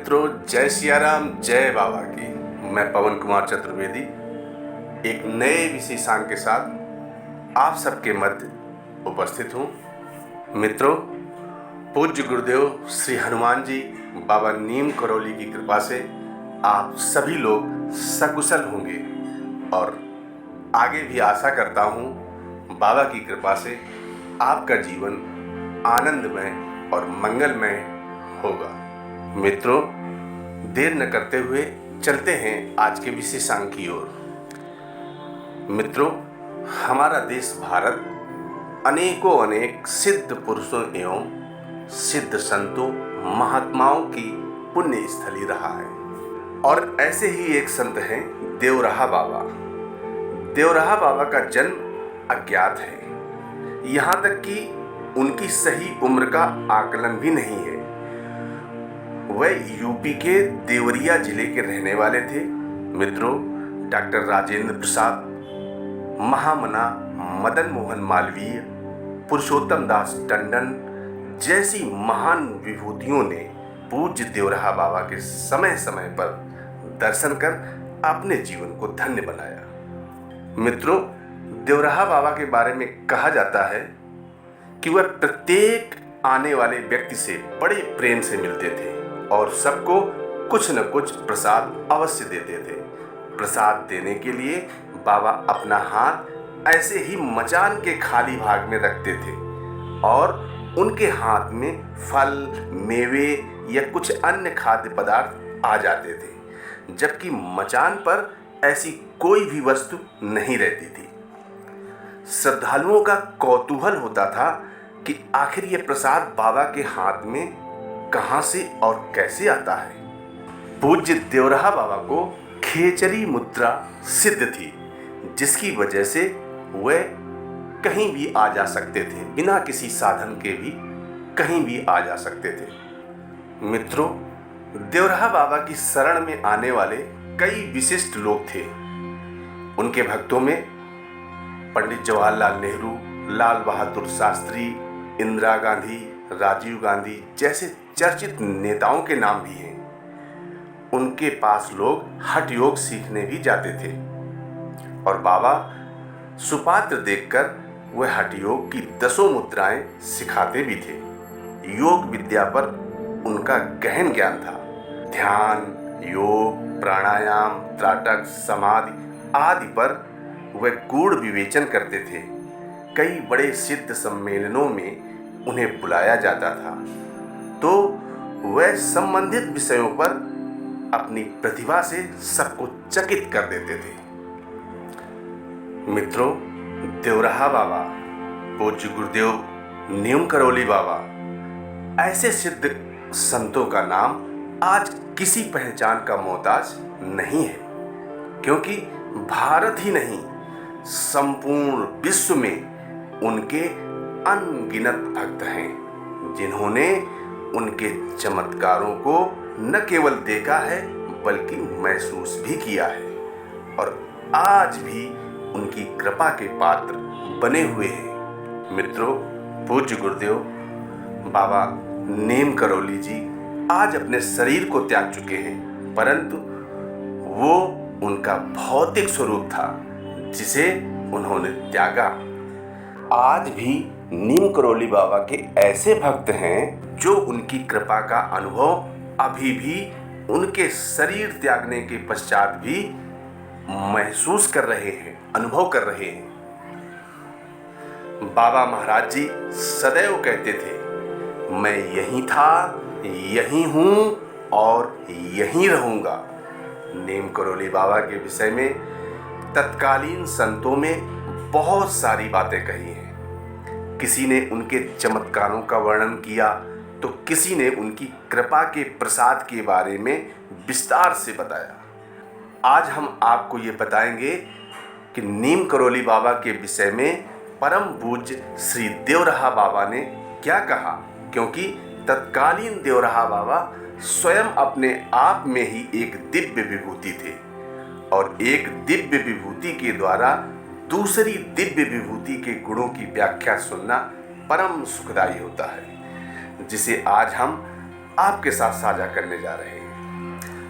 मित्रों, जय सिया राम, जय बाबा की। मैं पवन कुमार चतुर्वेदी एक नए विशेषांक के साथ आप सबके मध्य उपस्थित हूँ। मित्रों, पूज्य गुरुदेव श्री हनुमान जी बाबा नीम करौली की कृपा से आप सभी लोग सकुशल होंगे और आगे भी आशा करता हूँ बाबा की कृपा से आपका जीवन आनंदमय और मंगलमय होगा। मित्रों, देर न करते हुए चलते हैं आज के विशेषांक की ओर। मित्रों, हमारा देश भारत अनेक सिद्ध पुरुषों एवं सिद्ध संतों महात्माओं की पुण्य स्थली रहा है और ऐसे ही एक संत हैं देवराहा बाबा। देवराहा बाबा का जन्म अज्ञात है, यहाँ तक कि उनकी सही उम्र का आकलन भी नहीं है। वह यूपी के देवरिया जिले के रहने वाले थे। मित्रों, डॉक्टर राजेंद्र प्रसाद, महामना मदन मोहन मालवीय, पुरुषोत्तम दास टंडन जैसी महान विभूतियों ने पूज्य देवराहा बाबा के समय समय पर दर्शन कर अपने जीवन को धन्य बनाया। मित्रों, देवराहा बाबा के बारे में कहा जाता है कि वह प्रत्येक आने वाले व्यक्ति से बड़े प्रेम से मिलते थे और सबको कुछ न कुछ प्रसाद अवश्य देते थे। प्रसाद देने के लिए बाबा अपना हाथ ऐसे ही मचान के खाली भाग में रखते थे और उनके हाथ में फल, मेवे या कुछ अन्य खाद्य पदार्थ आ जाते थे, जबकि मचान पर ऐसी कोई भी वस्तु नहीं रहती थी। श्रद्धालुओं का कौतूहल होता था कि आखिर ये प्रसाद बाबा के हाथ में कहां से और कैसे आता है। पूज्य देवराहा बाबा को खेचरी मुद्रा सिद्ध थी, जिसकी वजह से वे कहीं भी आ जा सकते थे, बिना किसी साधन के भी कहीं भी आ जा सकते थे। मित्रों, देवराहा बाबा की शरण में आने वाले कई विशिष्ट लोग थे। उनके भक्तों में पंडित जवाहरलाल नेहरू, लाल बहादुर शास्त्री, इंदिरा गांधी, राजीव गांधी जैसे चर्चित नेताओं के नाम भी हैं। उनके पास लोग हठ योग सीखने भी जाते थे और बाबा सुपात्र देखकर वह हठ योग की 10 मुद्राएं सिखाते भी थे। योग विद्या पर उनका गहन ज्ञान था। ध्यान, योग, प्राणायाम, त्राटक, समाधि आदि पर वह गूढ़ विवेचन करते थे। कई बड़े सिद्ध सम्मेलनों में उन्हें बुलाया जाता था तो वह संबंधित विषयों पर अपनी प्रतिभा से सबको चकित कर देते थे। मित्रों, देवराहा बाबा, पूज्य गुरुदेव नीम करौली बाबा ऐसे सिद्ध संतों का नाम आज किसी पहचान का मोहताज नहीं है, क्योंकि भारत ही नहीं संपूर्ण विश्व में उनके अनगिनत भक्त हैं, जिन्होंने उनके चमत्कारों को न केवल देखा है बल्कि महसूस भी किया है और आज भी उनकी कृपा के पात्र बने हुए हैं। मित्रों, पूज्य गुरुदेव बाबा नीम करौली जी आज अपने शरीर को त्याग चुके हैं, परंतु वो उनका भौतिक स्वरूप था जिसे उन्होंने त्यागा। आज भी नीम करौली बाबा के ऐसे भक्त हैं जो उनकी कृपा का अनुभव अभी भी उनके शरीर त्यागने के पश्चात भी महसूस कर रहे हैं, अनुभव कर रहे हैं। बाबा महाराज जी सदैव कहते थे, मैं यहीं था, यहीं हूं और यहीं रहूंगा। नीम करौली बाबा के विषय में तत्कालीन संतों में बहुत सारी बातें कही हैं। किसी ने उनके चमत्कारों का वर्णन किया तो किसी ने उनकी कृपा के प्रसाद के बारे में विस्तार से बताया। आज हम आपको ये बताएंगे कि नीम करौली बाबा के विषय में परम पूज्य श्री देवराहा बाबा ने क्या कहा, क्योंकि तत्कालीन देवराहा बाबा स्वयं अपने आप में ही एक दिव्य विभूति थे और एक दिव्य विभूति के द्वारा दूसरी दिव्य विभूति के गुणों की व्याख्या सुनना परम सुखदायी होता है, जिसे आज हम आपके साथ साझा करने जा रहे हैं।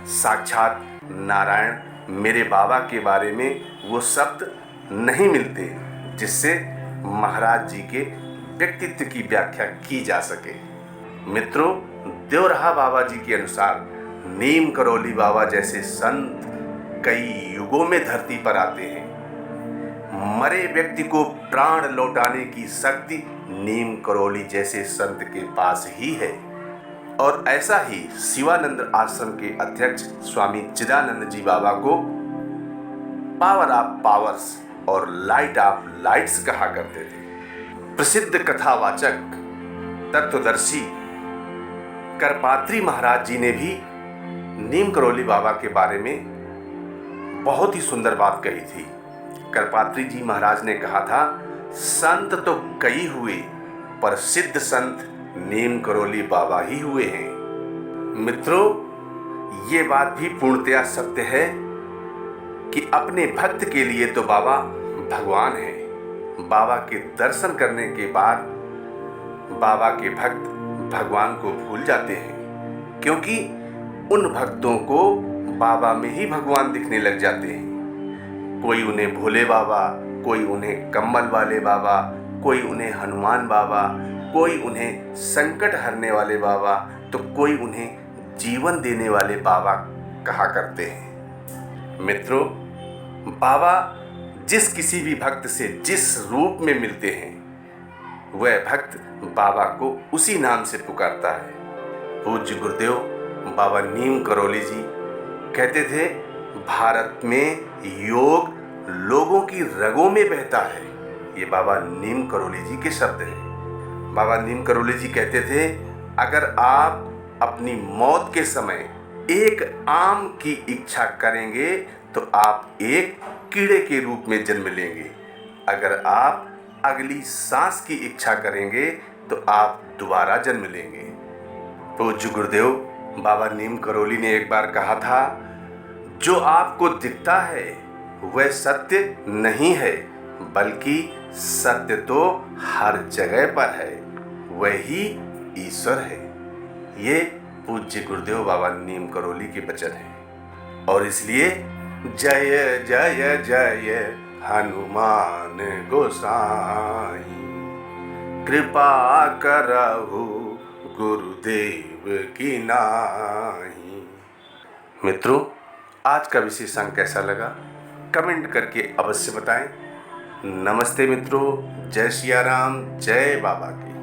साक्षात नारायण मेरे बाबा के बारे में वो शब्द नहीं मिलते जिससे महाराज जी के व्यक्तित्व की व्याख्या की जा सके। मित्रों, देवराहा बाबा जी के अनुसार नीम करौली बाबा जैसे संत कई युगों में धरती पर आते हैं। मरे व्यक्ति को प्राण लौटाने की शक्ति नीम करौली जैसे संत के पास ही है। और ऐसा ही शिवानंद आश्रम के अध्यक्ष स्वामी चिदानंद जी बाबा को पावर ऑफ पावर्स और लाइट ऑफ लाइट्स कहा करते थे। प्रसिद्ध कथावाचक तत्वदर्शी करपात्री महाराज जी ने भी नीम करौली बाबा के बारे में बहुत ही सुंदर बात कही थी। करपात्री जी महाराज ने कहा था, संत तो कई हुए पर सिद्ध संत नीम करौली बाबा ही हुए हैं। मित्रों, ये बात भी पूर्णतया सत्य है कि अपने भक्त के लिए तो बाबा भगवान है। बाबा के दर्शन करने के बाद बाबा के भक्त भगवान को भूल जाते हैं, क्योंकि उन भक्तों को बाबा में ही भगवान दिखने लग जाते हैं। कोई उन्हें भोले बाबा, कोई उन्हें कम्बल वाले बाबा, कोई उन्हें हनुमान बाबा, कोई उन्हें संकट हरने वाले बाबा, तो कोई उन्हें जीवन देने वाले बाबा कहा करते हैं। मित्रों, बाबा जिस किसी भी भक्त से जिस रूप में मिलते हैं, वह भक्त बाबा को उसी नाम से पुकारता है। पूज्य गुरुदेव बाबा नीम करौली जी कहते थे, भारत में योग लोगों की रगों में बहता है। ये बाबा नीम करौली जी के शब्द हैं। बाबा नीम करौली जी कहते थे, अगर आप अपनी मौत के समय एक आम की इच्छा करेंगे तो आप एक कीड़े के रूप में जन्म लेंगे। अगर आप अगली सांस की इच्छा करेंगे तो आप दोबारा जन्म लेंगे। पूज्य गुरुदेव बाबा नीम करौली ने एक बार कहा था, जो आपको दिखता है वह सत्य नहीं है, बल्कि सत्य तो हर जगह पर है, वही ईश्वर है। ये पूज्य गुरुदेव बाबा नीम करौली के वचन हैं। और इसलिए जय जय जय हनुमान गोसाई, कृपा करहु गुरुदेव की नाई। मित्रों, आज का विशेषांक कैसा लगा कमेंट करके अवश्य बताएं। नमस्ते मित्रों, जय सिया राम, जय बाबा की।